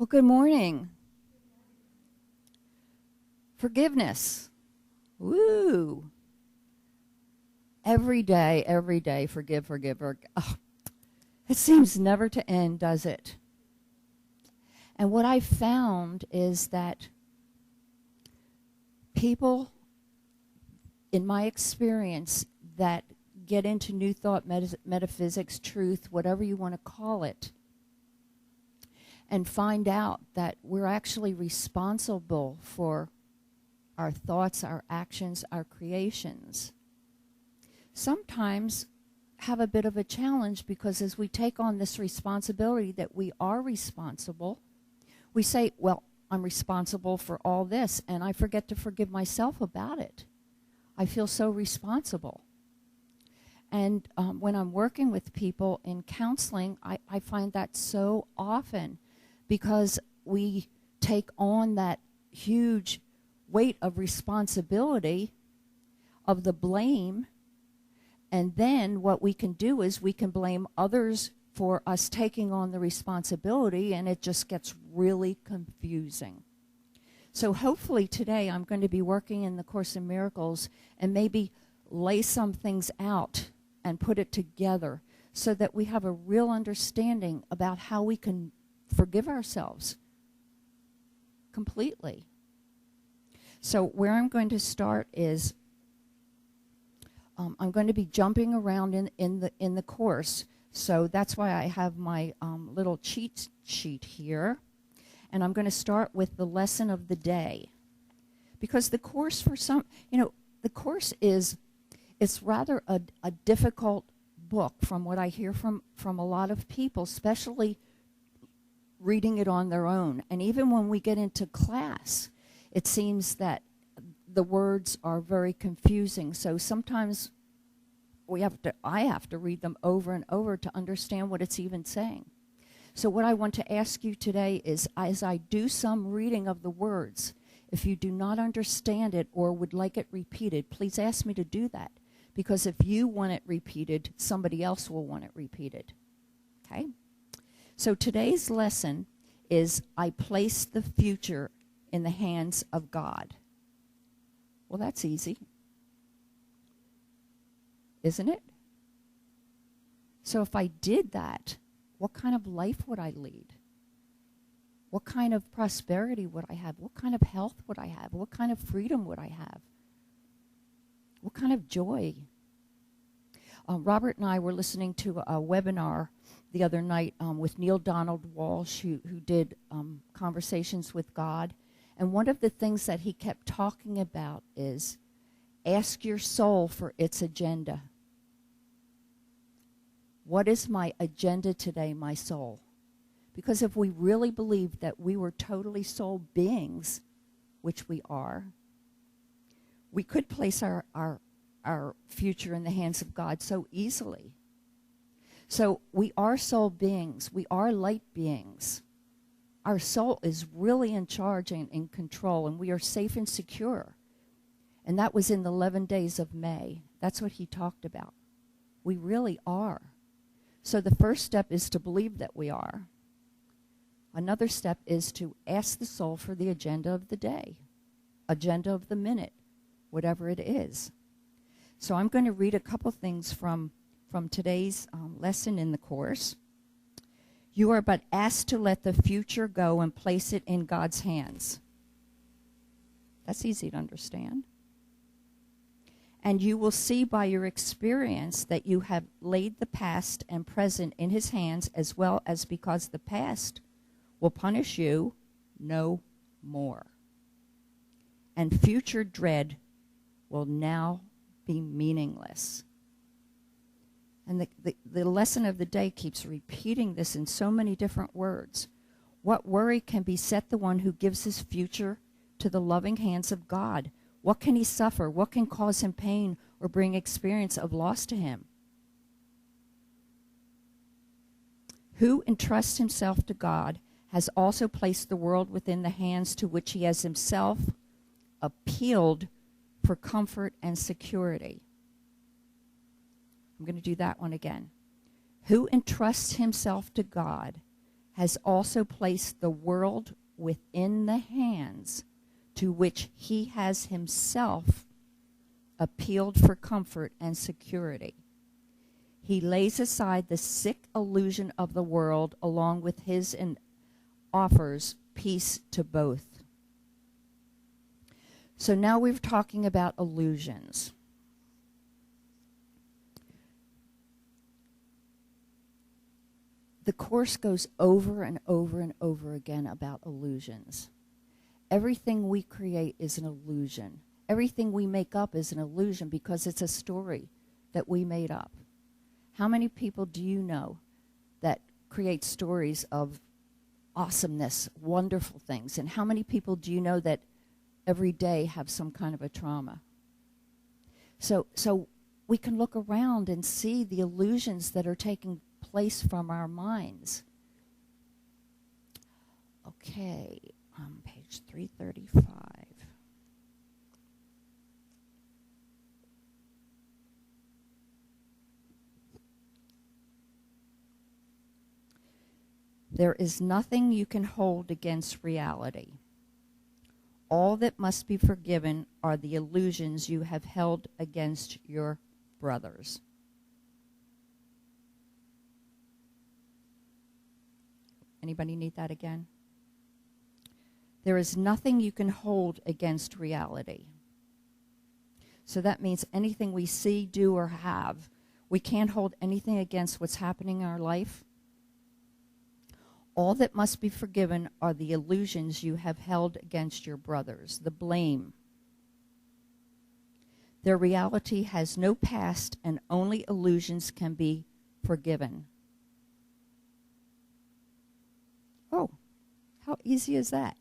Well, good morning. Forgiveness. Woo. Every day, forgive. Oh, it seems never to end, does it? And what I found is that people, in my experience, that get into New Thought, metaphysics, truth, whatever you want to call it, and find out that we're actually responsible for our thoughts, our actions, our creations, sometimes have a bit of a challenge, because as we take on this responsibility that we are responsible, we say, well, I'm responsible for all this, and I forget to forgive myself about it. I feel so responsible. And when I'm working with people in counseling, I find that so often, because we take on that huge weight of responsibility, of the blame, and then what we can do is we can blame others for us taking on the responsibility, and it just gets really confusing. So hopefully today I'm going to be working in the Course in Miracles and maybe lay some things out and put it together so that we have a real understanding about how we can forgive ourselves completely. So where I'm going to start is I'm going to be jumping around in the course. So that's why I have my little cheat sheet here. And I'm going to start with the lesson of the day. Because the course for some, the course it's rather a difficult book from what I hear from a lot of people, especially reading it on their own. And even when we get into class, it seems that the words are very confusing. So sometimes I have to read them over and over to understand what it's even saying. So what I want to ask you today is, as I do some reading of the words, if you do not understand it or would like it repeated, please ask me to do that. Because if you want it repeated, somebody else will want it repeated. Okay? So today's lesson is, I place the future in the hands of God. Well, that's easy, isn't it? So if I did that, what kind of life would I lead? What kind of prosperity would I have? What kind of health would I have? What kind of freedom would I have? What kind of joy? Robert and I were listening to a webinar the other night with Neil Donald Walsh, who did Conversations with God. And one of the things that he kept talking about is, ask your soul for its agenda. What is my agenda today, my soul? Because if we really believed that we were totally soul beings, which we are, we could place our future in the hands of God so easily. So we are soul beings. We are light beings. Our soul is really in charge and in control, and we are safe and secure. And that was in the 11 days of May. That's what he talked about. We really are. So the first step is to believe that we are. Another step is to ask the soul for the agenda of the day, agenda of the minute, whatever it is. So I'm going to read a couple things from today's lesson in the course. You are but asked to let the future go and place it in God's hands. That's easy to understand. And you will see by your experience that you have laid the past and present in his hands, as well as because the past will punish you no more. And future dread will now be meaningless. And the lesson of the day keeps repeating this in so many different words. What worry can beset the one who gives his future to the loving hands of God? What can he suffer? What can cause him pain or bring experience of loss to him? Who entrusts himself to God has also placed the world within the hands to which he has himself appealed for comfort and security. I'm going to do that one again. Who entrusts himself to God has also placed the world within the hands to which he has himself appealed for comfort and security. He lays aside the sick illusion of the world along with his and offers peace to both. So now we're talking about illusions. The Course goes over and over and over again about illusions. Everything we create is an illusion. Everything we make up is an illusion because it's a story that we made up. How many people do you know that create stories of awesomeness, wonderful things? And how many people do you know that every day have some kind of a trauma? So we can look around and see the illusions that are taking place from our minds. Okay, on page 335. There is nothing you can hold against reality. All that must be forgiven are the illusions you have held against your brothers. Anybody need that again? There is nothing you can hold against reality. So that means anything we see, do, or have, we can't hold anything against what's happening in our life. All that must be forgiven are the illusions you have held against your brothers, the blame. Their reality has no past, and only illusions can be forgiven. Oh, how easy is that?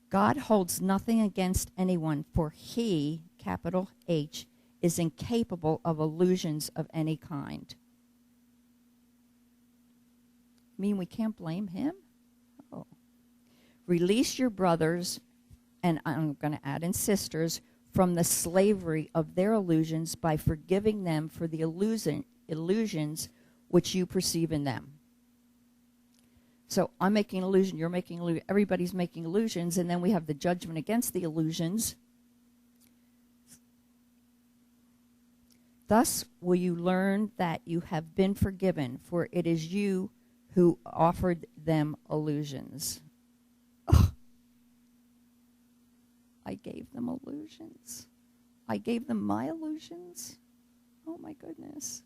God holds nothing against anyone, for he, capital H, is incapable of illusions of any kind. Mean we can't blame him? Oh. Release your brothers, and I'm going to add in sisters, from the slavery of their illusions by forgiving them for the illusions which you perceive in them. So I'm making an illusion, you're making an illusion, everybody's making illusions, and then we have the judgment against the illusions. Thus will you learn that you have been forgiven, for it is you who offered them illusions. Oh, I gave them illusions. I gave them my illusions. Oh my goodness.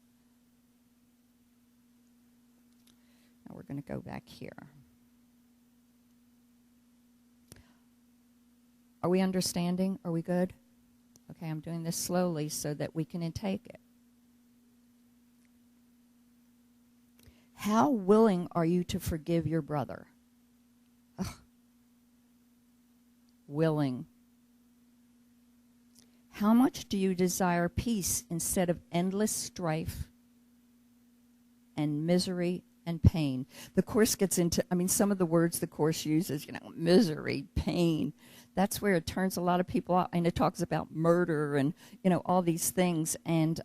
Now we're going to go back here. Are we understanding? Are we good? Okay, I'm doing this slowly so that we can intake it. How willing are you to forgive your brother? Ugh. Willing. How much do you desire peace instead of endless strife and misery and pain? The Course gets into, some of the words the Course uses, misery, pain. That's where it turns a lot of people out, and it talks about murder and, all these things. And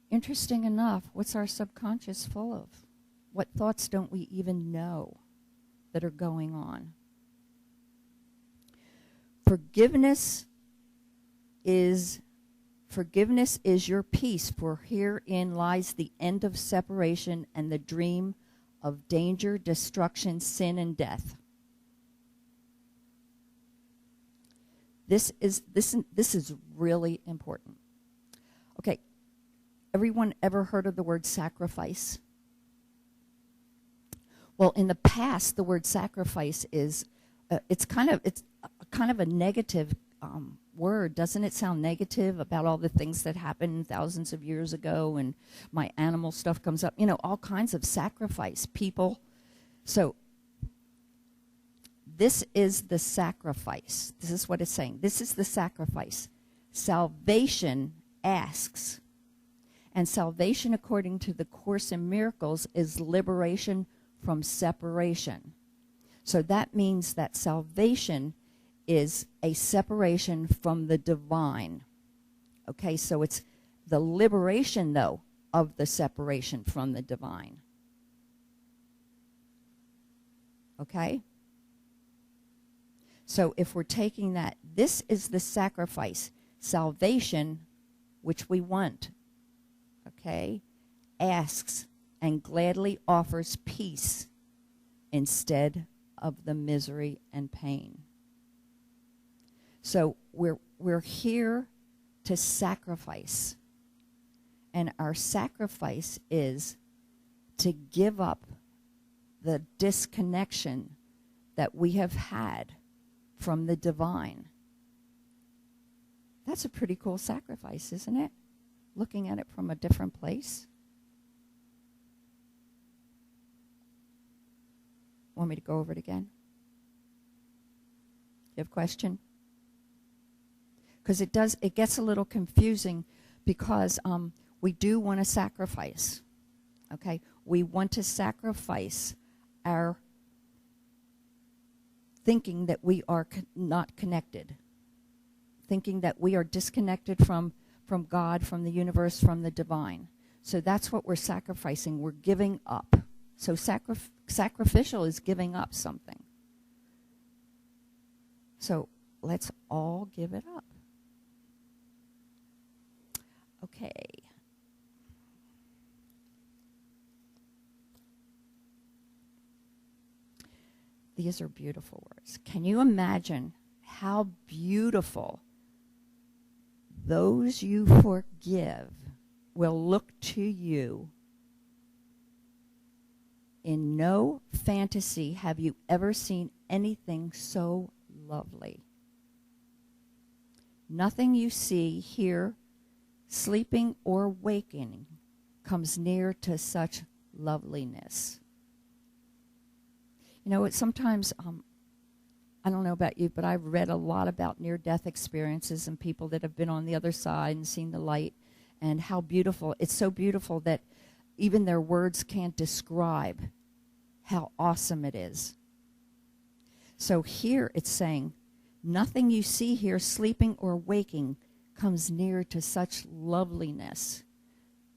interesting enough, what's our subconscious full of? What thoughts don't we even know that are going on? Forgiveness is your peace, for herein lies the end of separation and the dream of danger, destruction, sin, and death. This is really important. Okay, everyone ever heard of the word sacrifice? Well, in the past, the word sacrifice is it's kind of a negative word. Doesn't it sound negative about all the things that happened thousands of years ago, and my animal stuff comes up, all kinds of sacrifice, people. So this is the sacrifice. This is what it's saying. This is the sacrifice. Salvation asks, and salvation, according to the Course in Miracles, is liberation from separation. So that means that salvation is a separation from the divine. Okay, so it's the liberation, though, of the separation from the divine. Okay? So if we're taking that, this is the sacrifice. Salvation, which we want, okay, asks and gladly offers peace instead of the misery and pain. So we're here to sacrifice. And our sacrifice is to give up the disconnection that we have had from the divine. That's a pretty cool sacrifice, isn't it? Looking at it from a different place. Want me to go over it again? You have a question? Because it gets a little confusing because we do want to sacrifice. Okay? We want to sacrifice our thinking that we are not connected, thinking that we are disconnected from God, from the universe, from the divine. So that's what we're sacrificing. We're giving up. So sacrificial is giving up something. So let's all give it up. Okay. These are beautiful words. Can you imagine how beautiful those you forgive will look to you? In no fantasy have you ever seen anything so lovely. Nothing you see, hear, sleeping or waking comes near to such loveliness. You know, it's sometimes, I don't know about you, but I've read a lot about near-death experiences and people that have been on the other side and seen the light and how beautiful. It's so beautiful that even their words can't describe how awesome it is. So here it's saying, nothing you see here, sleeping or waking, comes near to such loveliness.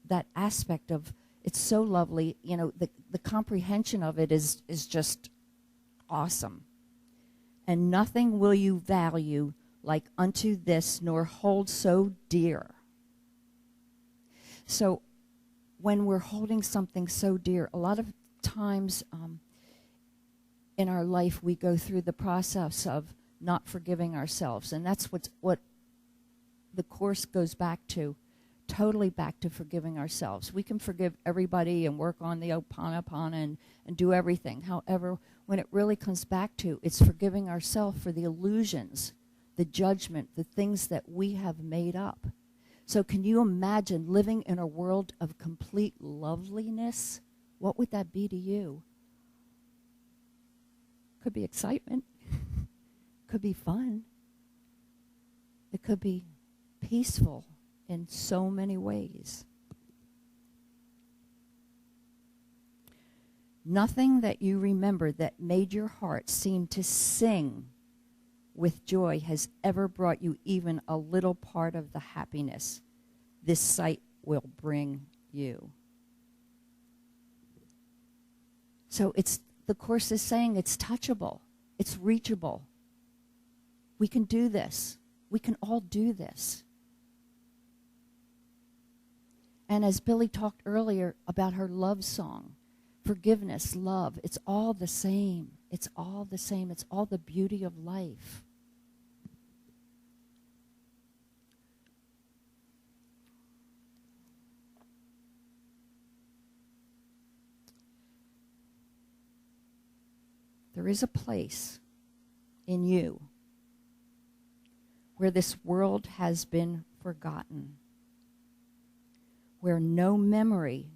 That aspect of, it's so lovely, you know, the comprehension of it is just awesome. And nothing will you value like unto this, nor hold so dear. So when we're holding something so dear, a lot of times in our life we go through the process of not forgiving ourselves. And that's what the Course goes back to, totally back to forgiving ourselves. We can forgive everybody and work on the Ho'oponopono and do everything. However, when it really comes back to, it's forgiving ourselves for the illusions, the judgment, the things that we have made up. So can you imagine living in a world of complete loveliness? What would that be to you? Could be excitement. Could be fun. It could be peaceful in so many ways. Nothing that you remember that made your heart seem to sing with joy has ever brought you even a little part of the happiness this sight will bring you. So the Course is saying it's touchable, it's reachable. We can do this. We can all do this. And as Billy talked earlier about her love song, forgiveness, love, it's all the same. It's all the same. It's all the beauty of life. There is a place in you where this world has been forgotten, where no memory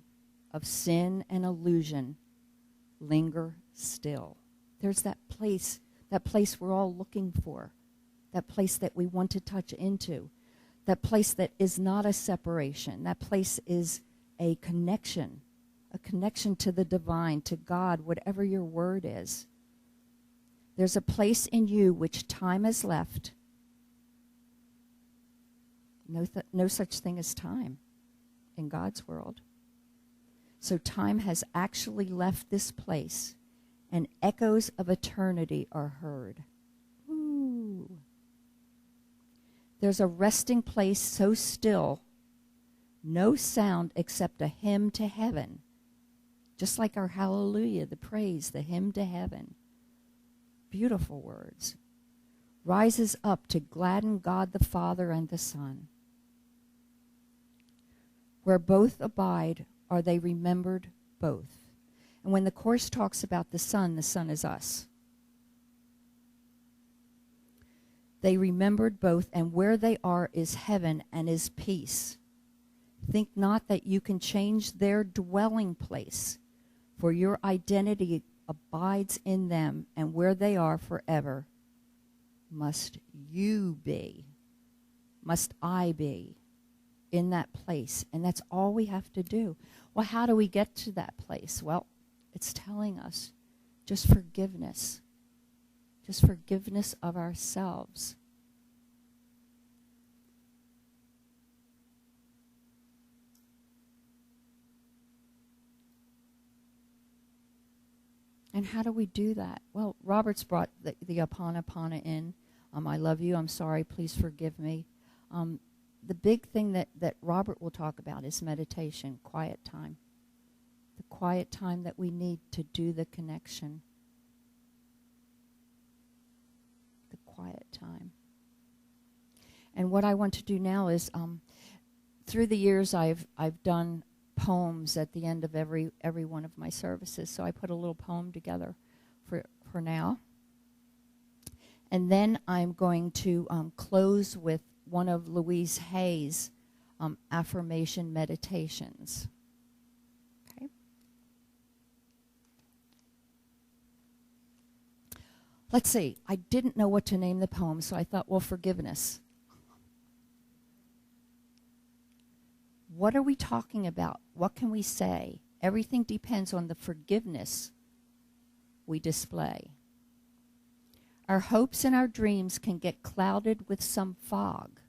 of sin and illusion linger still. There's that place we're all looking for, that place that we want to touch into, that place that is not a separation, that place is a connection to the divine, to God, whatever your word is. There's a place in you which time has left. No such thing as time in God's world. So time has actually left this place, and echoes of eternity are heard. Ooh. There's a resting place so still, no sound except a hymn to heaven. Just like our hallelujah, the praise, the hymn to heaven. Beautiful words. Rises up to gladden God the Father and the Son. Where both abide, are they remembered both. And when the Course talks about the Son is us. They remembered both, and where they are is heaven and is peace. Think not that you can change their dwelling place, for your identity abides in them, and where they are forever must you be, must I be in that place. And that's all we have to do. Well, how do we get to that place? Well, it's telling us just forgiveness of ourselves. And how do we do that? Well, Robert's brought the Apanapana in. I love you, I'm sorry, please forgive me. The big thing that Robert will talk about is meditation, quiet time. The quiet time that we need to do the connection. The quiet time. And what I want to do now is, through the years I've done poems at the end of every one of my services. So I put a little poem together for now. And then I'm going to close with one of Louise Hay's affirmation meditations. Okay. Let's see. I didn't know what to name the poem, so I thought, well, forgiveness. What are we talking about? What can we say? Everything depends on the forgiveness we display. Our hopes and our dreams can get clouded with some fog.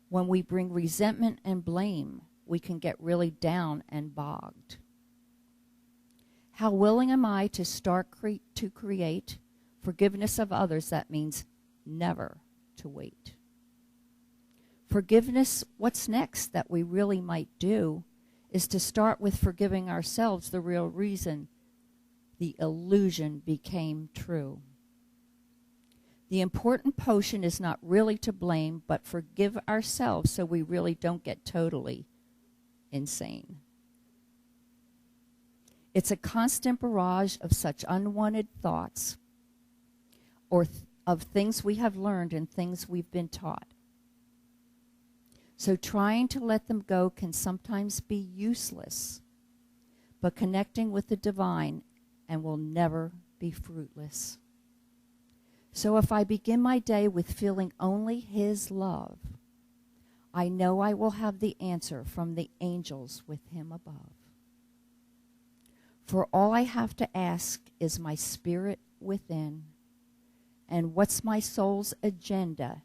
When we bring resentment and blame, we can get really down and bogged. How willing am I to start to create forgiveness of others? That means never to wait. Forgiveness, what's next that we really might do is to start with forgiving ourselves, the real reason the illusion became true. The important potion is not really to blame, but forgive ourselves so we really don't get totally insane. It's a constant barrage of such unwanted thoughts or of things we have learned and things we've been taught. So trying to let them go can sometimes be useless, but connecting with the divine and will never be fruitless. So if I begin my day with feeling only His love, I know I will have the answer from the angels with Him above. For all I have to ask is my spirit within, and what's my soul's agenda,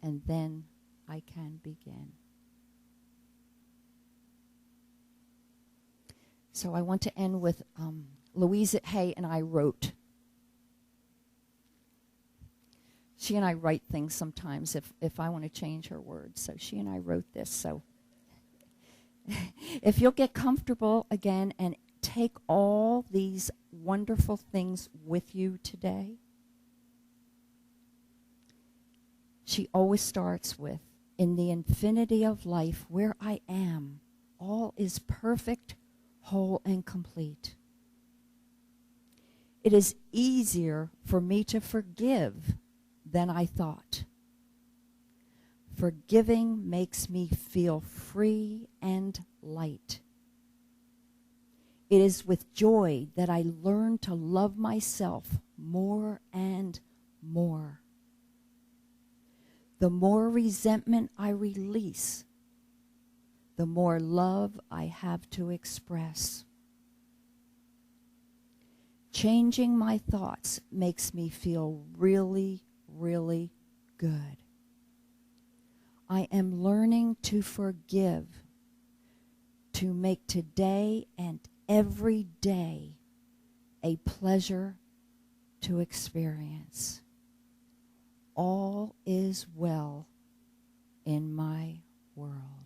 and then I can begin. So I want to end with Louise Hay and I wrote. She and I write things sometimes if I want to change her words. So she and I wrote this. So if you'll get comfortable again and take all these wonderful things with you today. She always starts with, in the infinity of life where I am, all is perfect, whole, and complete. It is easier for me to forgive than I thought. Forgiving makes me feel free and light. It is with joy that I learn to love myself more and more. The more resentment I release, the more love I have to express. Changing my thoughts makes me feel really, really good. I am learning to forgive, to make today and every day a pleasure to experience. All is well in my world.